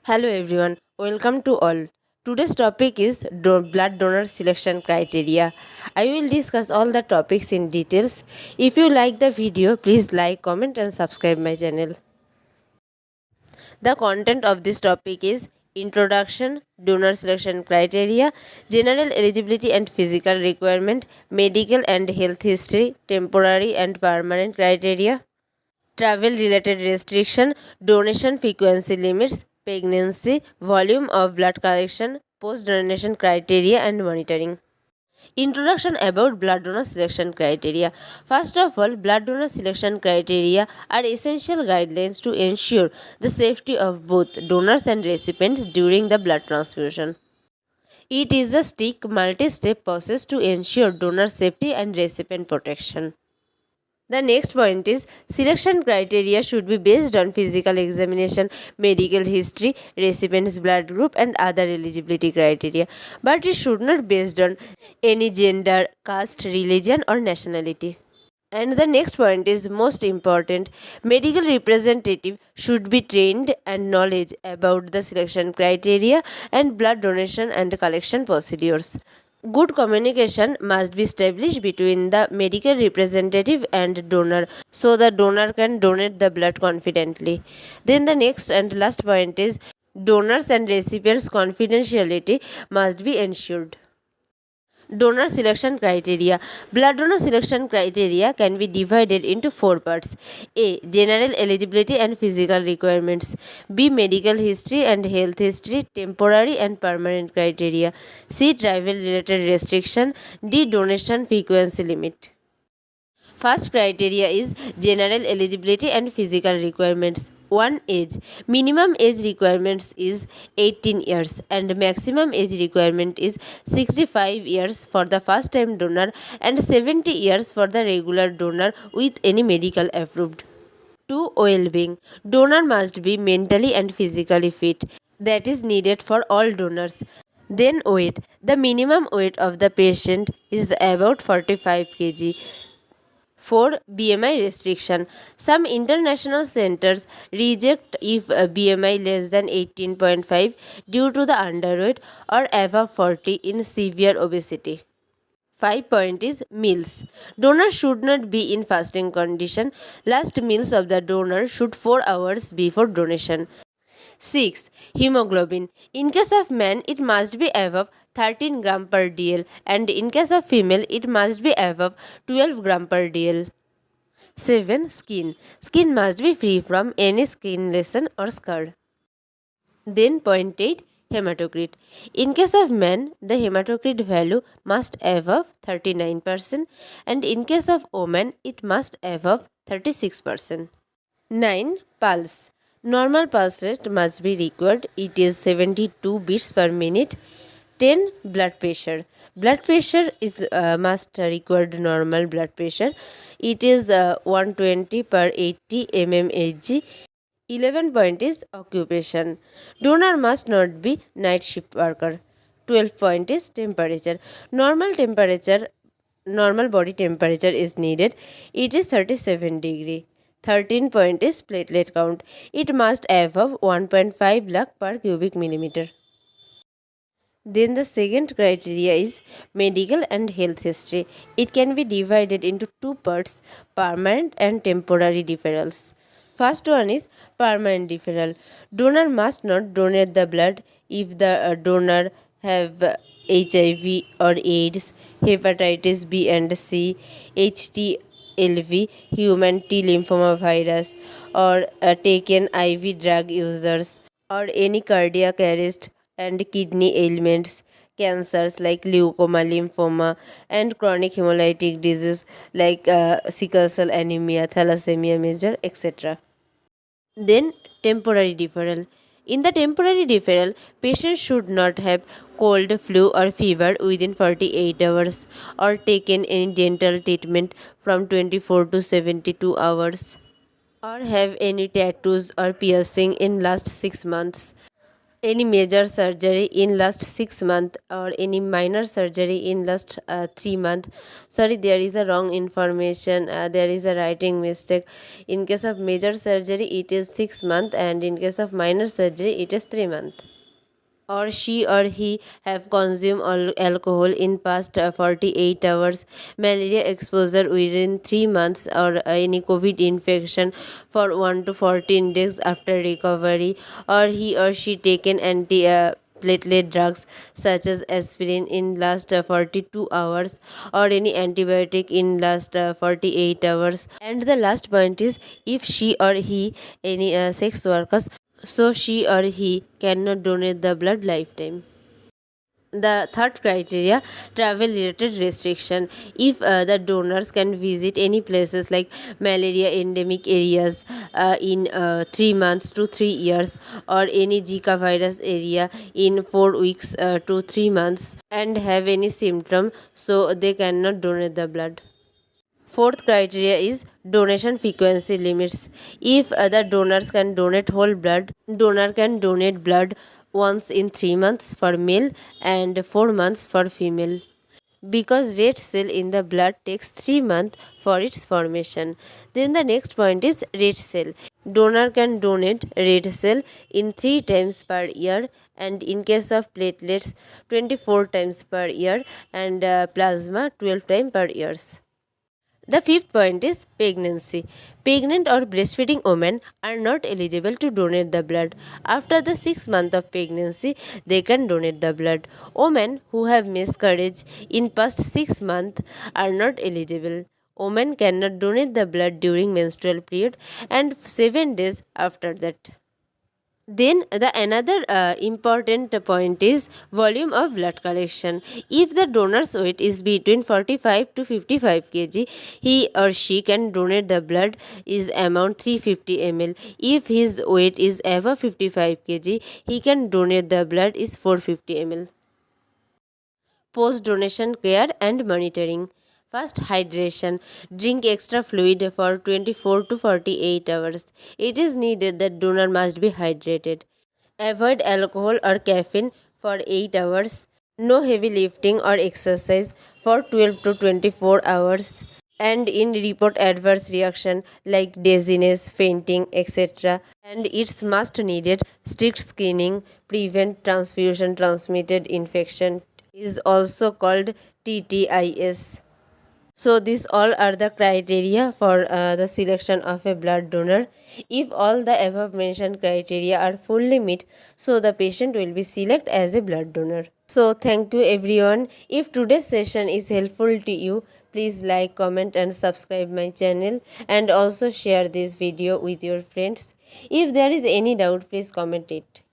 Hello everyone, welcome to all. Today's topic is blood donor selection criteria. I will discuss all the topics in details. If you like the video, please like, comment and subscribe my channel. The content of this topic is introduction, donor selection criteria, general eligibility and physical requirement, medical and health history, temporary and permanent criteria, travel related restriction, donation frequency limits, pregnancy, volume of blood collection, post donation criteria and monitoring. Introduction about blood donor selection criteria. First of all, blood donor selection criteria are essential guidelines to ensure the safety of both donors and recipients during the blood transfusion. It is a strict multi-step process to ensure donor safety and recipient protection. The next point is selection criteria should be based on physical examination, medical history, recipient's blood group and other eligibility criteria, but it should not be based on any gender, caste, religion or nationality. And the next point is most important. Medical representative should be trained and knowledge about the selection criteria and blood donation and collection procedures. Good communication must be established between the medical representative and donor so the donor can donate the blood confidently. Then the next and last point is donors and recipients confidentiality must be ensured. Donor selection criteria. Blood donor selection criteria can be divided into four parts. A. General eligibility and physical requirements. B. Medical history and health history, temporary and permanent criteria. C. Travel related restriction. D. Donation frequency limit. First criteria is general eligibility and physical requirements. 1. Age. Minimum age requirements is 18 years and maximum age requirement is 65 years for the first time donor and 70 years for the regular donor with any medical approved. 2. Well-being. Donor must be mentally and physically fit. That is needed for all donors. Then weight. The minimum weight of the patient is about 45 kg. 4. BMI restriction. Some international centers reject if BMI less than 18.5 due to the underweight or above 40 in severe obesity. 5 point is meals. Donor should not be in fasting condition. Last meals of the donor should 4 hours before donation. 6. Hemoglobin. In case of man, it must be above 13 gram per dl and in case of female, it must be above 12 gram per dl. 7. Skin. Skin must be free from any skin lesion or scar. Then point 8. Hematocrit. In case of man, the hematocrit value must above 39% and in case of woman, it must above 36%. 9. Pulse. Normal pulse rate must be required. It is 72 beats per minute. 10. Blood pressure. Blood pressure is must required normal blood pressure. It is 120 per 80 mmHg. 11 point is occupation. Donor must not be night shift worker. 12 point is temperature. Normal body temperature is needed. It is 37 degree. 13 point is platelet count. It must above 1.5 lakh per cubic millimeter. Then the second criteria is medical and health history. It can be divided into two parts, permanent and temporary deferrals. First one is permanent deferral. Donor must not donate the blood if the donor have HIV or AIDS, hepatitis B and C, HTLV, human T lymphoma virus, or taken IV drug users, or any cardiac arrest and kidney ailments, cancers like leukemia, lymphoma, and chronic hemolytic disease like sickle cell anemia, thalassemia major, etc. Then temporary deferral. In the temporary deferral, patients should not have cold, flu or fever within 48 hours or taken any dental treatment from 24 to 72 hours or have any tattoos or piercing in last 6 months. any major surgery in last 6 months or any minor surgery in last 3 months. Sorry, there is a wrong information, there is a writing mistake. In case of major surgery it is 6 months, and in case of minor surgery it is 3 months. Or she or he have consumed alcohol in past 48 hours, malaria exposure within 3 months, or any covid infection for 1 to 14 days after recovery, or he or she taken anti platelet drugs such as aspirin in last 42 hours, or any antibiotic in last 48 hours. And the last point is, if she or he any sex workers, so she or he cannot donate the blood lifetime. The third criteria, travel related restriction. If the donors can visit any places like malaria endemic areas in 3 months to 3 years, or any Zika virus area in 4 weeks to 3 months, and have any symptom, so they cannot donate the blood. Fourth criteria is donation frequency limits. If other donors can donate whole blood, donor can donate blood once in 3 months for male and 4 months for female. Because red cell in the blood takes 3 months for its formation. Then the next point is red cell. Donor can donate red cell in 3 times per year, and in case of platelets 24 times per year, and plasma 12 times per year. The fifth point is pregnancy. Pregnant or breastfeeding women are not eligible to donate the blood. After the 6 months of pregnancy, they can donate the blood. Women who have miscarriage in past 6 months are not eligible. Women cannot donate the blood during menstrual period and 7 days after that. Then the another important point is volume of blood collection. If the donor's weight is between 45 to 55 kg, he or she can donate the blood is amount 350 ml. If his weight is above 55 kg, he can donate the blood is 450 ml. Post donation care and monitoring. First, hydration. Drink extra fluid for 24 to 48 hours. It is needed that donor must be hydrated. Avoid alcohol or caffeine for 8 hours. No heavy lifting or exercise for 12 to 24 hours. And in report adverse reaction like dizziness, fainting, etc. And it's must needed strict screening, prevent transfusion transmitted infection, is also called TTIS. So these all are the criteria for the selection of a blood donor. If all the above mentioned criteria are fully met, so the patient will be selected as a blood donor. So thank you everyone. If today's session is helpful to you, please like, comment and subscribe my channel, and also share this video with your friends. If there is any doubt, please comment it.